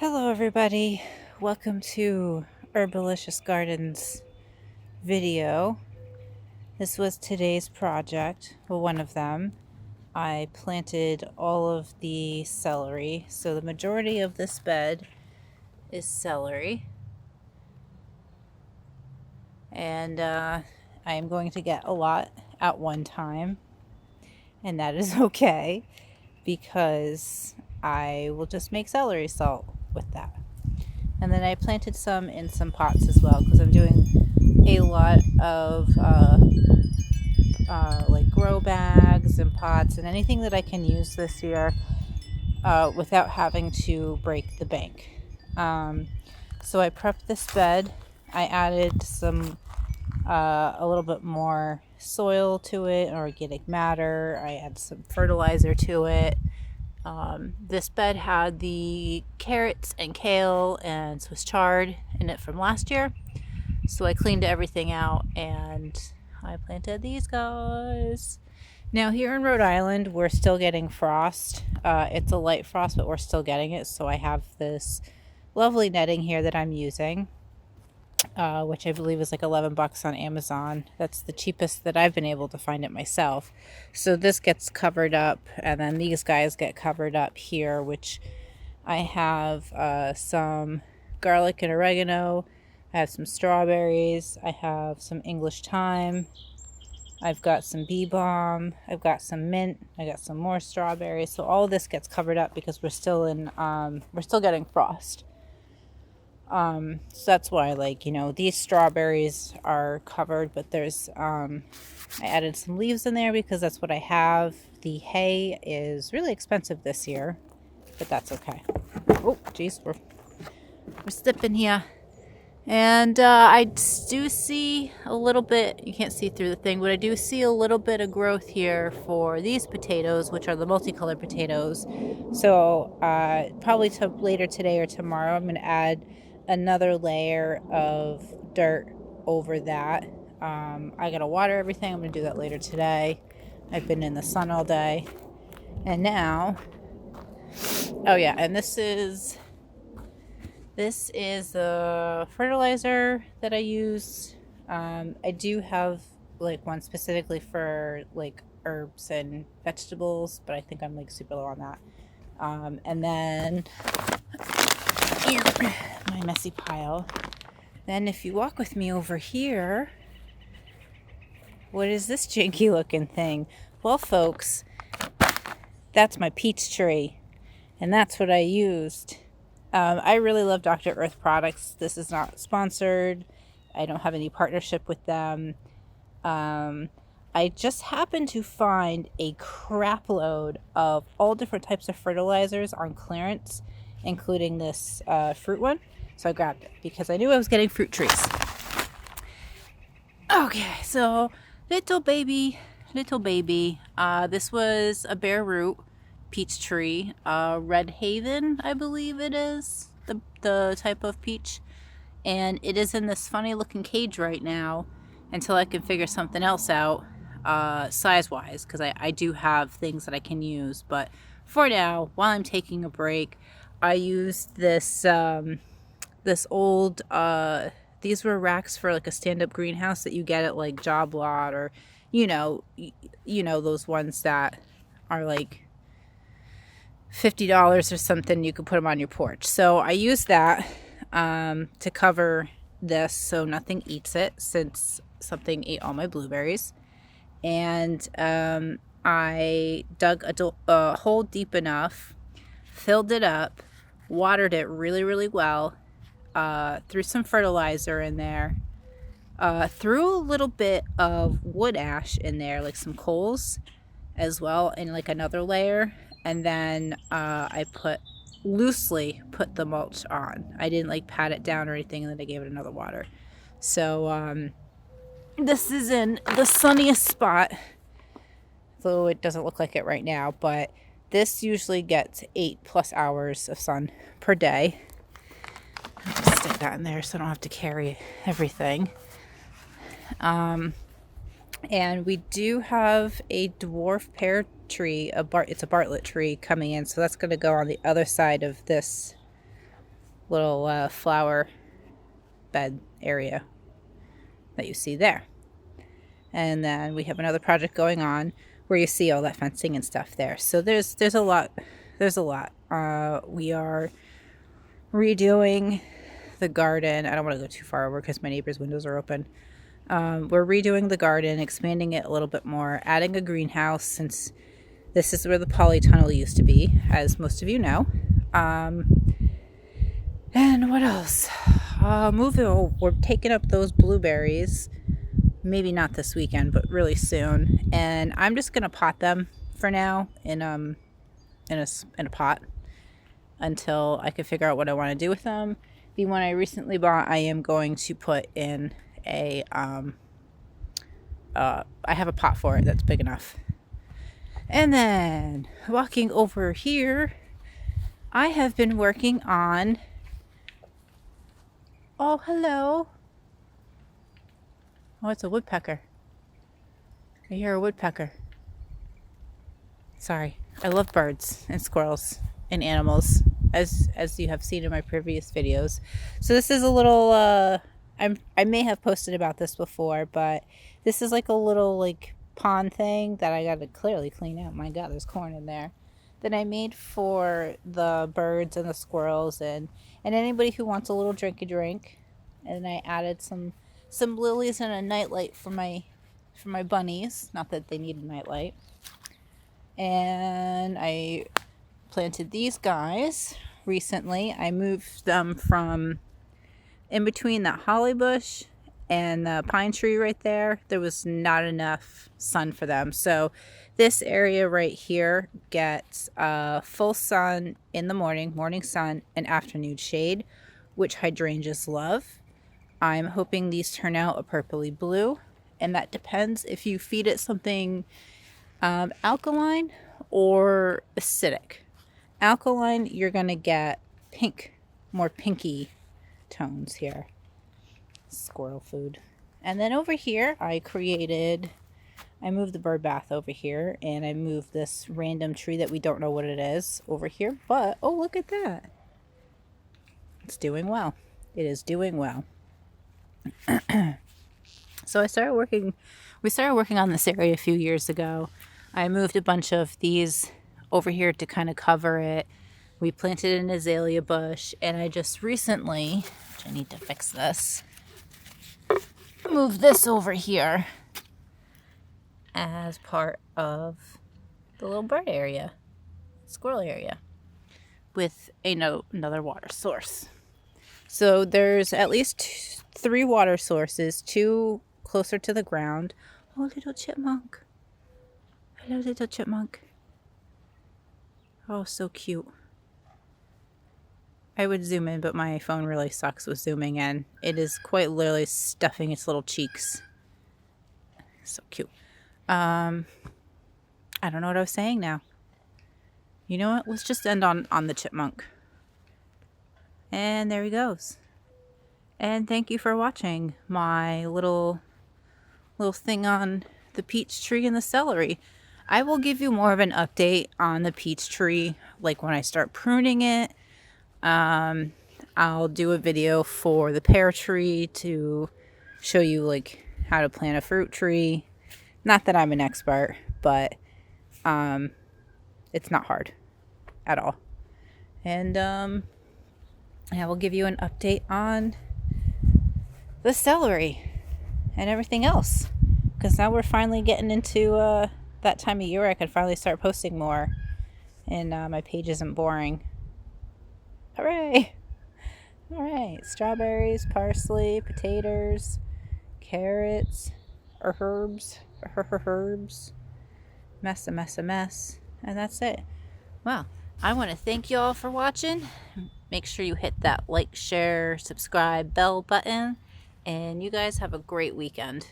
Hello everybody, welcome to Herbalicious Gardens video. This was today's project, well, one of them. I planted all of the celery, so the majority of this bed is celery. And I am going to get a lot at one time, and that is okay because I will just make celery salt with that. And then I planted some in some pots as well because I'm doing a lot of like grow bags and pots and anything that I can use this year without having to break the bank. So I prepped this bed. I added some a little bit more soil to it, organic matter. I add some fertilizer to it. This bed had the carrots and kale and Swiss chard in it from last year. So I cleaned everything out and I planted these guys. Now here in Rhode Island, we're still getting frost. It's a light frost, but we're still getting it. So I have this lovely netting here that I'm using, which I believe is like $11 on Amazon. That's the cheapest that I've been able to find it myself. So this gets covered up, and then these guys get covered up here, which I have some garlic and oregano. I have some strawberries. I have some English thyme. I've got some bee balm. I've got some mint. I got some more strawberries. So all of this gets covered up because we're still getting frost. So that's why, these strawberries are covered, but there's, I added some leaves in there because that's what I have. The hay is really expensive this year, but that's okay. Oh, geez, we're slipping here. And, I do see a little bit, you can't see through the thing, but I do see a little bit of growth here for these potatoes, which are the multicolored potatoes. So, probably later today or tomorrow, I'm going to add another layer of dirt over that. I gotta water everything. I'm gonna do that later today. I've been in the sun all day. And now, oh yeah, and this is the fertilizer that I use. I do have one specifically for herbs and vegetables, but I think I'm super low on that. And then here, my messy pile. Then if you walk with me over here, what is this janky looking thing? Well, folks, that's my peach tree, and that's what I used. I really love Dr. Earth products. This is not sponsored. I don't have any partnership with them. I just happened to find a crap load of all different types of fertilizers on clearance, including this fruit one. So I grabbed it because I knew I was getting fruit trees. Okay, so little baby. This was a bare root peach tree, Red Haven, I believe it is the type of peach, and it is in this funny looking cage right now until I can figure something else out size wise, because I do have things that I can use. But for now, while I'm taking a break, I used this this old these were racks for a stand-up greenhouse that you get at Job Lot, or you know those ones that are $50 or something. You could put them on your porch. So I used that to cover this so nothing eats it, since something ate all my blueberries. And I dug a hole deep enough, filled it up, watered it really, really well, threw some fertilizer in there, threw a little bit of wood ash in there, some coals as well, in another layer. And then I loosely put the mulch on. I didn't pat it down or anything, and then I gave it another water. So this is in the sunniest spot, though it doesn't look like it right now, but this usually gets 8+ hours of sun per day. I'll just stick that in there so I don't have to carry everything. And we do have a dwarf pear tree, it's a Bartlett tree coming in, so that's going to go on the other side of this little flower bed area that you see there. And then we have another project going on where you see all that fencing and stuff there. So there's a lot. We are redoing the garden. I don't want to go too far over because my neighbor's windows are open. We're redoing the garden, expanding it a little bit more, adding a greenhouse since this is where the polytunnel used to be, as most of you know. And what else? We're taking up those blueberries. Maybe not this weekend, but really soon. And I'm just gonna pot them for now in a pot until I can figure out what I want to do with them. The one I recently bought, I am going to put in a I have a pot for it that's big enough. And then walking over here, I have been working on. Oh, hello. Oh, it's a woodpecker. I hear a woodpecker. Sorry. I love birds and squirrels and animals, as you have seen in my previous videos. So this is a little, I may have posted about this before, but this is like a little like pond thing that I got to clearly clean out. My God, there's corn in there. That I made for the birds and the squirrels and anybody who wants a little drink. And I added some lilies and a nightlight for my bunnies. Not that they need a nightlight. And I planted these guys recently. I moved them from in between that holly bush and the pine tree right there. There was not enough sun for them. So this area right here gets full sun in the morning sun, and afternoon shade, which hydrangeas love. I'm hoping these turn out a purpley blue, and that depends if you feed it something alkaline or acidic. Alkaline, you're going to get pink, more pinky tones here. Squirrel food. And then over here, I moved the bird bath over here, and I moved this random tree that we don't know what it is over here. But, oh, look at that. It's doing well. It is doing well. So we started working on this area a few years ago. I moved a bunch of these over here to kind of cover it. We planted an azalea bush, and I just recently, which I need to fix this, moved this over here as part of the little bird area, squirrel area, with another water source. So there's at least 3 water sources, 2 closer to the ground. Oh, little chipmunk. Hello, little chipmunk. Oh, so cute. I would zoom in, but my phone really sucks with zooming in. It is quite literally stuffing its little cheeks. So cute. I don't know what I was saying now. You know what? Let's just end on the chipmunk. And there he goes. And thank you for watching my little thing on the peach tree and the celery. I will give you more of an update on the peach tree, like when I start pruning it. I'll do a video for the pear tree to show you like how to plant a fruit tree. Not that I'm an expert, but it's not hard at all. And I will give you an update on the celery and everything else, because now we're finally getting into that time of year where I can finally start posting more and my page isn't boring. Hooray! Alright, strawberries, parsley, potatoes, carrots, herbs, mess, and that's it. Well, I want to thank you all for watching. Make sure you hit that like, share, subscribe, bell button, and you guys have a great weekend.